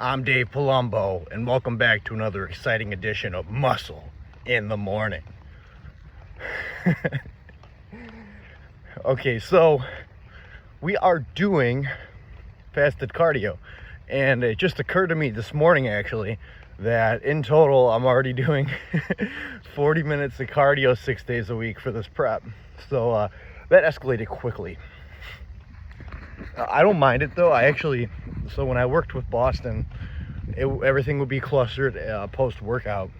I'm Dave Palumbo, and welcome back to another exciting edition of Muscle in the Morning. Okay, so we are doing fasted cardio, and it just occurred to me this morning actually that in total I'm already doing 40 minutes of cardio 6 days a week for this prep. So that escalated quickly. I don't mind it though. So when I worked with Boston, everything would be clustered post-workout.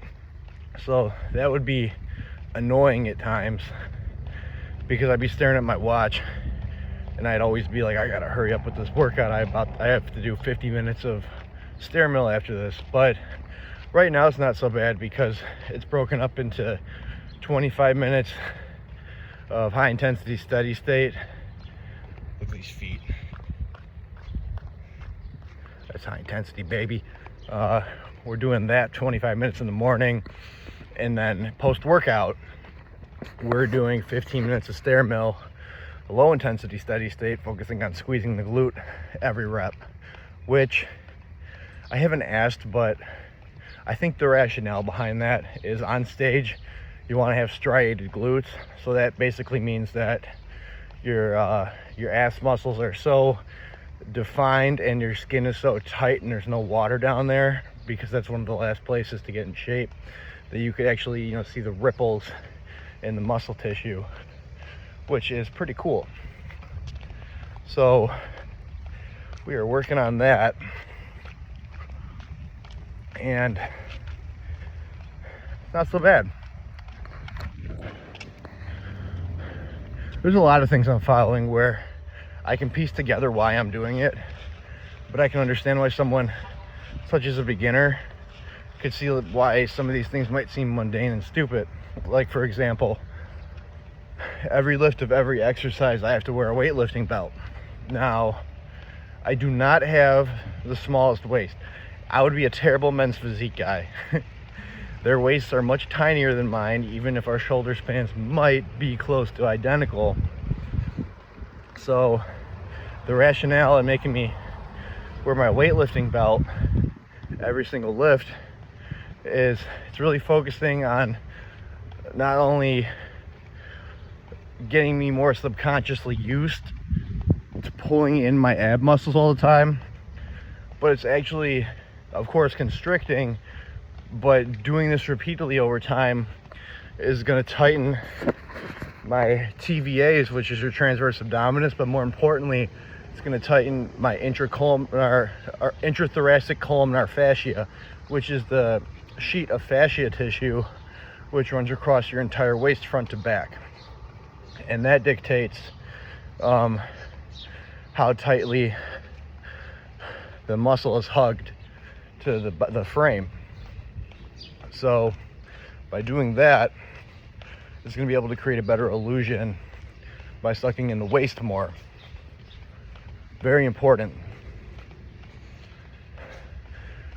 So that would be annoying at times because I'd be staring at my watch and I'd always be like, I gotta hurry up with this workout. I have to do 50 minutes of stair mill after this. But right now it's not so bad because it's broken up into 25 minutes of high intensity steady state. Look at these feet. That's high intensity, baby. We're doing that 25 minutes in the morning, and then post-workout we're doing 15 minutes of stair mill, low intensity steady state, focusing on squeezing the glute every rep, which I haven't asked, but I think the rationale behind that is on stage you want to have striated glutes. So that basically means that your ass muscles are so defined and your skin is so tight and there's no water down there, because that's one of the last places to get in shape, that you could actually see the ripples in the muscle tissue, which is pretty cool. So we are working on that, and not so bad. There's a lot of things I'm following where I can piece together why I'm doing it, but I can understand why someone such as a beginner could see why some of these things might seem mundane and stupid. Like, for example, every lift of every exercise I have to wear a weightlifting belt. Now, I do not have the smallest waist. I would be a terrible men's physique guy. Their waists are much tinier than mine, even if our shoulder spans might be close to identical. So the rationale in making me wear my weightlifting belt every single lift is it's really focusing on not only getting me more subconsciously used to pulling in my ab muscles all the time, but it's actually, of course, constricting. But doing this repeatedly over time is going to tighten my TVAs, which is your transverse abdominis, but more importantly, it's going to tighten my intrathoracic columnar fascia, which is the sheet of fascia tissue which runs across your entire waist front to back. And that dictates how tightly the muscle is hugged to the frame. So by doing that, it's going to be able to create a better illusion by sucking in the waist more. Very important.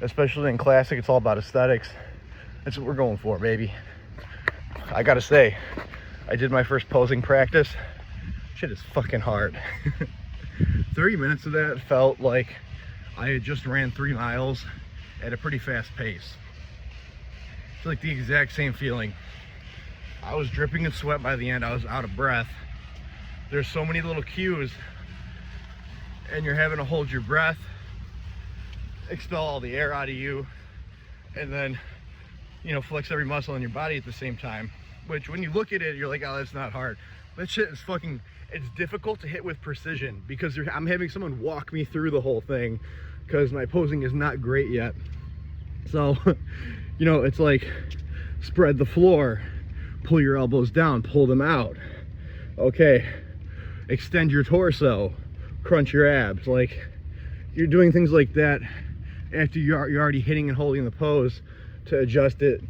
Especially in classic, it's all about aesthetics. That's what we're going for, baby. I gotta say, I did my first posing practice. Shit is fucking hard. 30 minutes of that felt like I had just ran 3 miles at a pretty fast pace. It's like the exact same feeling. I was dripping in sweat by the end. I was out of breath. There's so many little cues, and you're having to hold your breath, expel all the air out of you, and then flex every muscle in your body at the same time, which when you look at it, you're like, oh, that's not hard. That shit is fucking, it's difficult to hit with precision because I'm having someone walk me through the whole thing because my posing is not great yet. So it's like spread the floor, pull your elbows down, pull them out. Okay, extend your torso, crunch your abs. Like, you're doing things like that after you're already hitting and holding the pose to adjust it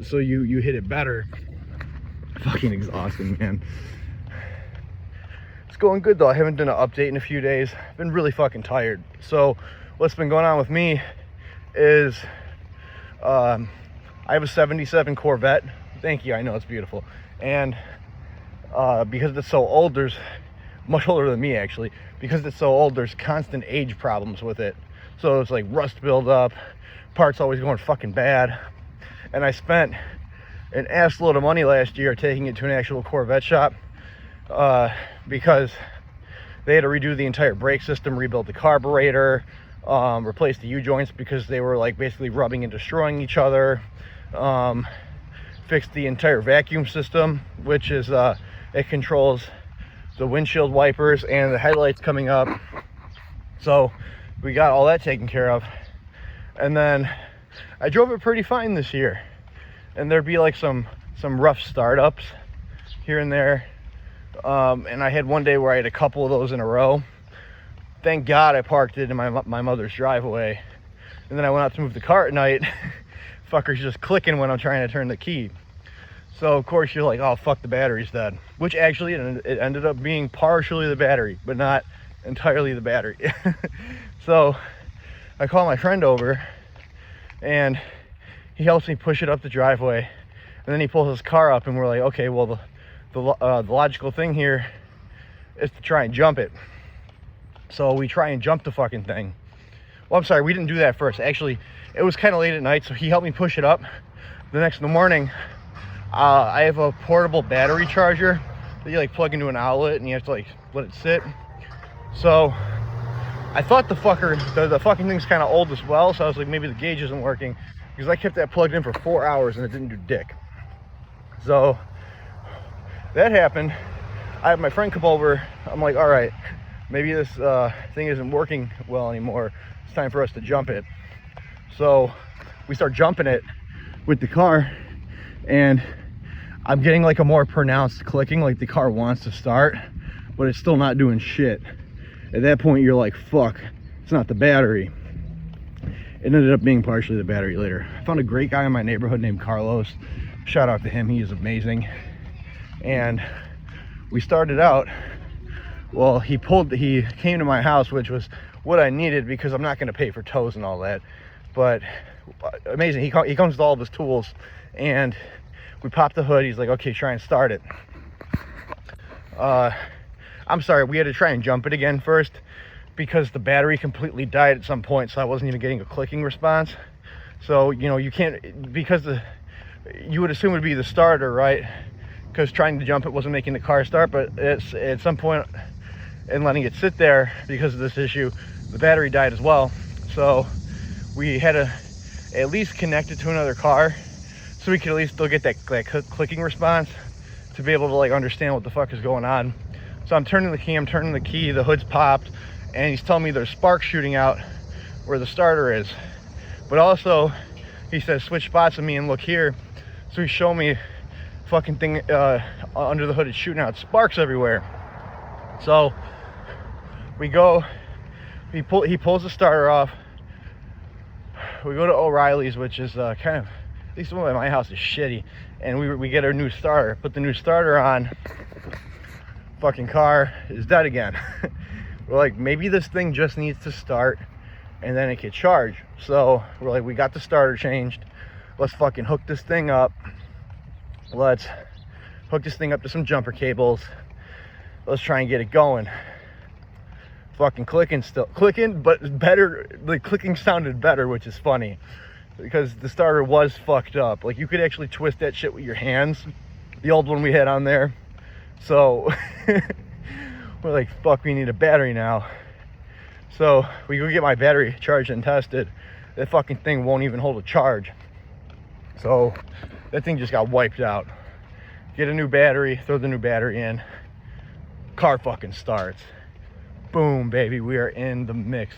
so you hit it better. Fucking exhausting, man. It's going good though. I haven't done an update in a few days. I've been really fucking tired. So what's been going on with me is I have a 77 Corvette. Thank you, I know it's beautiful. And because it's so old, there's much older than me actually, because it's so old, there's constant age problems with it. So it's like rust buildup, parts always going fucking bad. And I spent an ass load of money last year taking it to an actual Corvette shop because they had to redo the entire brake system, rebuild the carburetor, replace the U-joints because they were like basically rubbing and destroying each other, fixed the entire vacuum system, which is it controls the windshield wipers and the headlights coming up. So we got all that taken care of. And then I drove it pretty fine this year, and there'd be like some rough startups here and there, and I had one day where I had a couple of those in a row. Thank God I parked it in my mother's driveway, and then I went out to move the car at night. Fucker's just clicking when I'm trying to turn the key. So of course you're like, oh fuck, the battery's dead, which actually it ended up being partially the battery, but not entirely the battery. So I call my friend over, and he helps me push it up the driveway, and then he pulls his car up, and we're like, okay, well the logical thing here is to try and jump it. So we try and jump the fucking thing. Well, I'm sorry, we didn't do that first. Actually, it was kind of late at night, so he helped me push it up. The next morning, I have a portable battery charger that you like plug into an outlet, and you have to like let it sit. So I thought the fucking thing's kind of old as well, so I was like, maybe the gauge isn't working, because I kept that plugged in for 4 hours and it didn't do dick. So that happened. I had my friend come over. I'm like, all right, maybe this thing isn't working well anymore. It's time for us to jump it. So we start jumping it with the car, and I'm getting like a more pronounced clicking, like the car wants to start, but it's still not doing shit. At that point you're like, fuck, it's not the battery. It ended up being partially the battery later. I found a great guy in my neighborhood named Carlos. Shout out to him, he is amazing. And we started out, well, he came to my house, which was what I needed because I'm not going to pay for tows and all that. But amazing, he comes with all of his tools, and we popped the hood. He's like, okay, try and start it. I'm sorry, we had to try and jump it again first because the battery completely died at some point, so I wasn't even getting a clicking response. So, you know, you can't, because you would assume it would be the starter, right? Because trying to jump it wasn't making the car start, but at some point in letting it sit there because of this issue, the battery died as well. So we had to at least connect it to another car so we could at least still get that clicking response to be able to like understand what the fuck is going on. So I'm turning the key, the hood's popped, and he's telling me there's sparks shooting out where the starter is. But also, he says, switch spots with me and look here. So he's showing me fucking thing under the hood, it's shooting out sparks everywhere. So we go, he pulls the starter off. We go to O'Reilly's, which is kind of, at least the one by my house is shitty, and we get our new starter, put the new starter on. Fucking car is dead again. We're like, maybe this thing just needs to start and then it can charge. So we're like, we got the starter changed, let's fucking hook this thing up. Let's hook this thing up to some jumper cables. Let's try and get it going. Fucking clicking, but better. The clicking sounded better, which is funny because the starter was fucked up. Like, you could actually twist that shit with your hands, the old one we had on there. So we're like, fuck, we need a battery now. So we go get my battery charged and tested. That fucking thing won't even hold a charge. So that thing just got wiped out. Get a new battery, throw the new battery in, car fucking starts. Boom, baby, we are in the mix.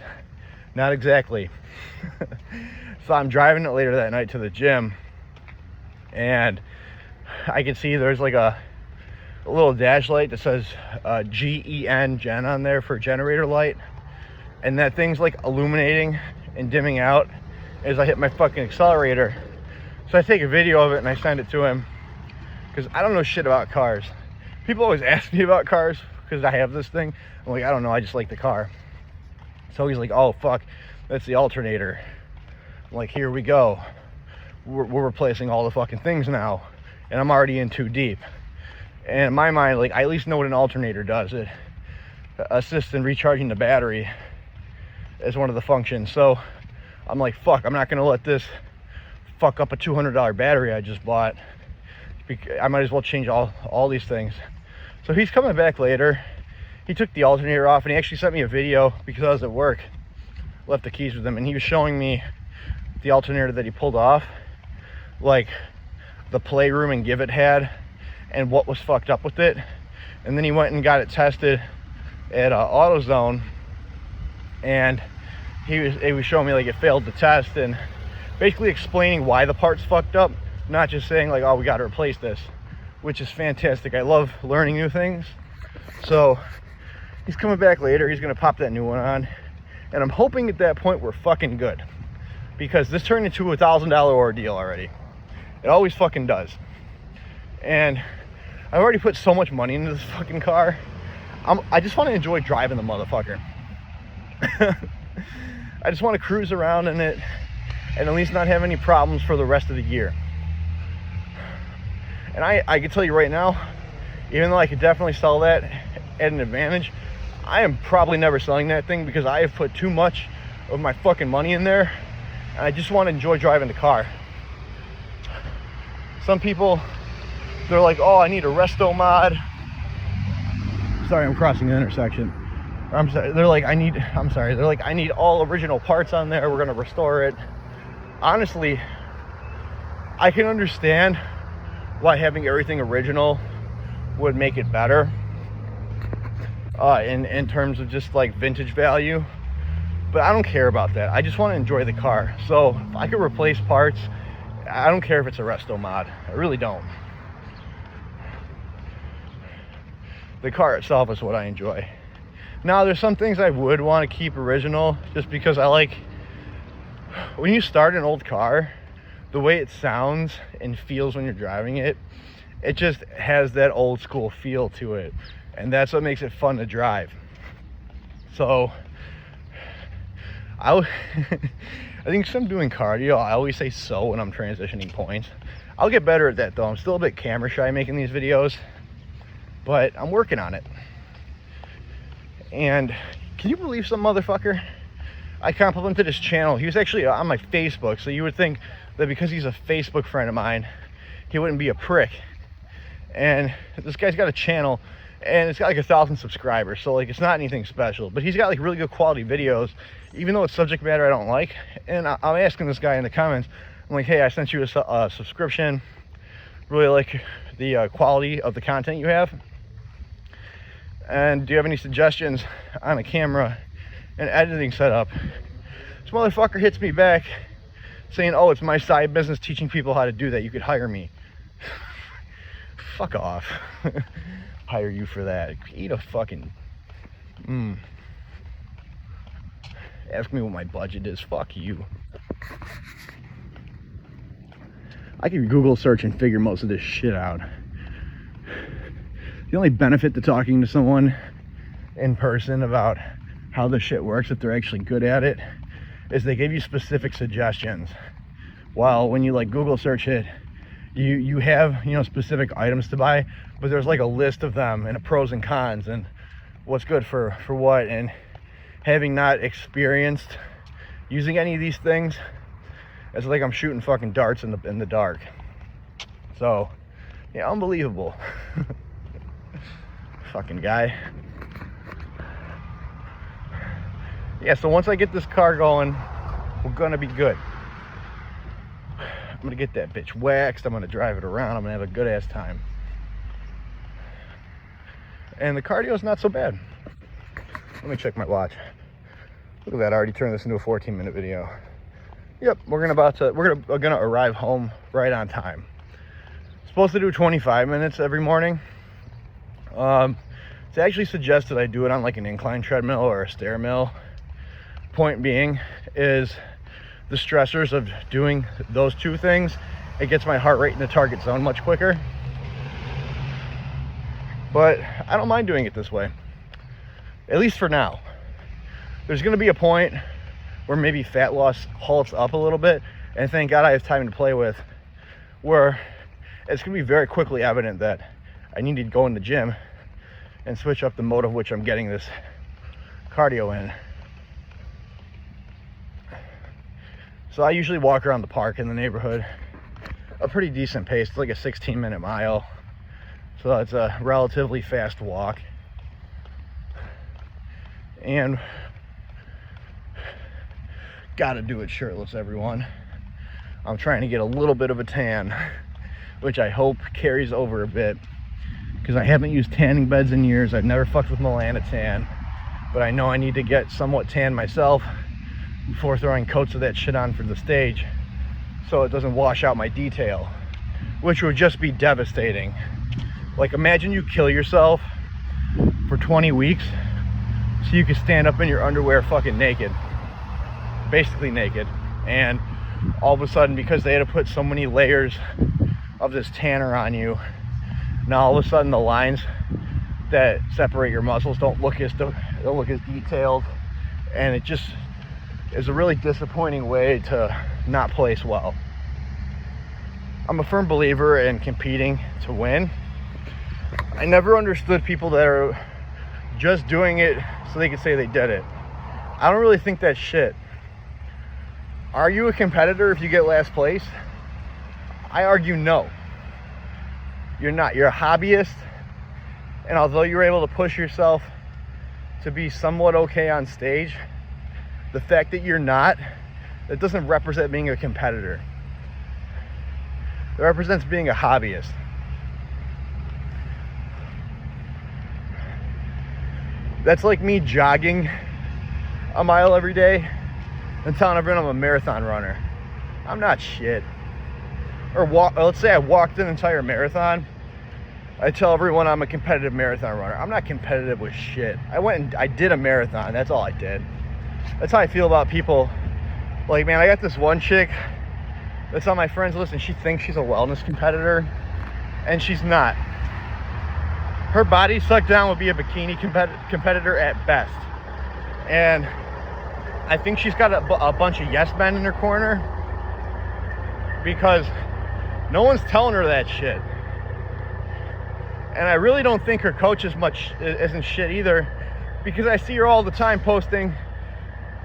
Not exactly. So I'm driving it later that night to the gym, and I can see there's like a little dash light that says Gen on there for generator light, and that thing's like illuminating and dimming out as I hit my fucking accelerator. So I take a video of it and I send it to him because I don't know shit about cars. People always ask me about cars because I have this thing. I'm like, I don't know, I just like the car. So he's like, oh fuck, that's the alternator. I'm like, here we go. We're replacing all the fucking things now, and I'm already in too deep. And in my mind, like, I at least know what an alternator does. It assists in recharging the battery. as one of the functions. So I'm like, fuck, I'm not gonna let this fuck up a $200 battery I just bought. I might as well change all these things. So he's coming back later. He took the alternator off, and he actually sent me a video because I was at work, left the keys with him, and he was showing me the alternator that he pulled off, like the playroom and give it had and what was fucked up with it. And then he went and got it tested at AutoZone, and he was showing me like it failed the test, and basically explaining why the part's fucked up, not just saying like, oh, we got to replace this, which is fantastic. I love learning new things. So he's coming back later. He's gonna pop that new one on, and I'm hoping at that point we're fucking good, because this turned into a $1,000 ordeal already. It always fucking does. And I've already put so much money into this fucking car. I just want to enjoy driving the motherfucker. I just want to cruise around in it and at least not have any problems for the rest of the year. And I can tell you right now, even though I could definitely sell that at an advantage, I am probably never selling that thing, because I have put too much of my fucking money in there, and I just want to enjoy driving the car. Some people, they're like, oh, I need a resto mod. Sorry, I'm crossing the intersection. I'm sorry. They're like, I need all original parts on there. We're gonna restore it. Honestly, I can understand why having everything original would make it better in terms of just like vintage value, but I don't care about that. I just want to enjoy the car. So if I could replace parts, I don't care if it's a resto mod. I really don't. The car itself is what I enjoy. Now, there's some things I would want to keep original, just because I like, when you start an old car, the way it sounds and feels when you're driving it, it just has that old school feel to it, and that's what makes it fun to drive. So I think since I'm doing cardio, I always say so when I'm transitioning points. I'll get better at that though. I'm still a bit camera shy making these videos, but I'm working on it. And can you believe some motherfucker? I complimented his channel. He was actually on my Facebook, so you would think that because he's a Facebook friend of mine, he wouldn't be a prick. And this guy's got a channel, and it's got like 1,000 subscribers, so like it's not anything special, but he's got like really good quality videos, even though it's subject matter I don't like. And I'm asking this guy in the comments, I'm like, hey, I sent you a subscription, really like the quality of the content you have, and do you have any suggestions on a camera and editing setup? This motherfucker hits me back saying, oh, it's my side business teaching people how to do that, you could hire me. Fuck off. Hire you for that. Eat a fucking Ask me what my budget is. Fuck you. I can Google search and figure most of this shit out. The only benefit to talking to someone in person about how this shit works, if they're actually good at it, is they give you specific suggestions. While when you like Google search it, you have, you know, specific items to buy, but there's like a list of them and pros and cons and what's good for what. And having not experienced using any of these things, it's like I'm shooting fucking darts in the dark. So yeah, unbelievable. Fucking guy. Yeah, so once I get this car going, we're gonna be good. I'm gonna get that bitch waxed, I'm gonna drive it around, I'm gonna have a good ass time. And the cardio is not so bad. Let me check my watch. Look at that, I already turned this into a 14-minute video. Yep, we're gonna arrive home right on time. Supposed to do 25 minutes every morning. It's actually suggested I do it on like an incline treadmill or a stair mill. Point being is the stressors of doing those two things, it gets my heart rate in the target zone much quicker. But I don't mind doing it this way, at least for now. There's gonna be a point where maybe fat loss halts up a little bit, and thank God I have time to play with, where it's gonna be very quickly evident that I need to go in the gym and switch up the mode of which I'm getting this cardio in. So I usually walk around the park in the neighborhood, a pretty decent pace. It's like a 16-minute mile. So it's a relatively fast walk. And gotta do it shirtless, everyone. I'm trying to get a little bit of a tan, which I hope carries over a bit, because I haven't used tanning beds in years. I've never fucked with Melanotan, but I know I need to get somewhat tan myself before throwing coats of that shit on for the stage, so it doesn't wash out my detail, which would just be devastating. Like, imagine you kill yourself for 20 weeks so you can stand up in your underwear fucking naked, basically naked, and all of a sudden, because they had to put so many layers of this tanner on you, now all of a sudden the lines that separate your muscles don't look as detailed, and it just is a really disappointing way to not place well. I'm a firm believer in competing to win. I never understood people that are just doing it so they can say they did it. I don't really think that's shit. Are you a competitor if you get last place? I argue no. You're not. You're a hobbyist, and although you're able to push yourself to be somewhat okay on stage, the fact that you're not, that doesn't represent being a competitor. It represents being a hobbyist. That's like me jogging a mile every day and telling everyone I'm a marathon runner. I'm not shit. Or let's say I walked an entire marathon. I tell everyone I'm a competitive marathon runner. I'm not competitive with shit. I went and I did a marathon. That's all I did. That's how I feel about people. Like, man, I got this one chick that's on my friends list, and she thinks she's a wellness competitor, and she's not. Her body sucked down would be a bikini competitor at best. And I think she's got a bunch of yes men in her corner, because no one's telling her that shit. And I really don't think her coach isn't shit either, because I see her all the time posting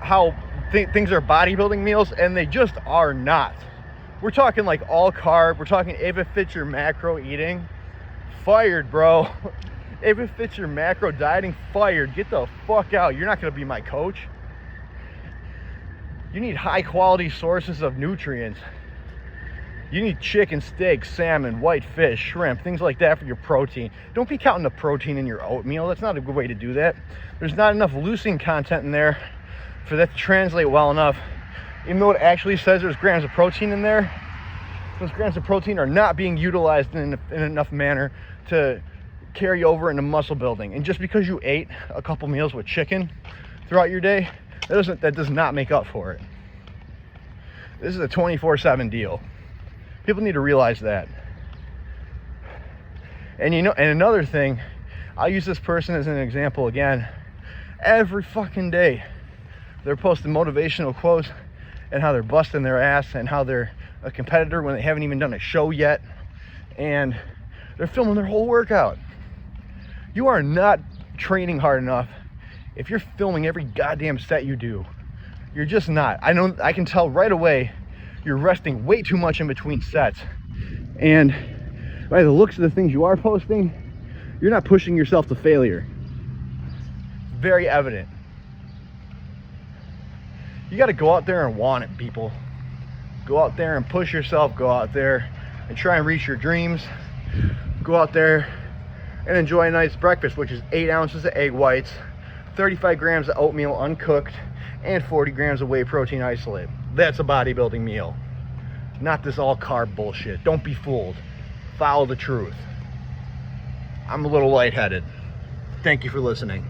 how things are bodybuilding meals, and they just are not. We're talking like all carb. We're talking if it fits your macro eating. Fired, bro. If it fits your macro dieting, fired. Get the fuck out. You're not going to be my coach. You need high quality sources of nutrients. You need chicken, steak, salmon, white fish, shrimp, things like that for your protein. Don't be counting the protein in your oatmeal. That's not a good way to do that. There's not enough leucine content in there for that to translate well enough. Even though it actually says there's grams of protein in there, those grams of protein are not being utilized in enough manner to carry over into muscle building. And just because you ate a couple meals with chicken throughout your day, that does not make up for it. This is a 24/7 deal. People need to realize that. And and another thing, I'll use this person as an example again. Every fucking day, they're posting motivational quotes and how they're busting their ass and how they're a competitor when they haven't even done a show yet. And they're filming their whole workout. You are not training hard enough if you're filming every goddamn set you do. You're just not. I can tell right away you're resting way too much in between sets. And by the looks of the things you are posting, you're not pushing yourself to failure. Very evident. You got to go out there and want it, people. Go out there and push yourself. Go out there and try and reach your dreams. Go out there and enjoy a nice breakfast, which is 8 ounces of egg whites, 35 grams of oatmeal uncooked, and 40 grams of whey protein isolate. That's a bodybuilding meal. Not this all carb bullshit. Don't be fooled. Follow the truth. I'm a little lightheaded. Thank you for listening.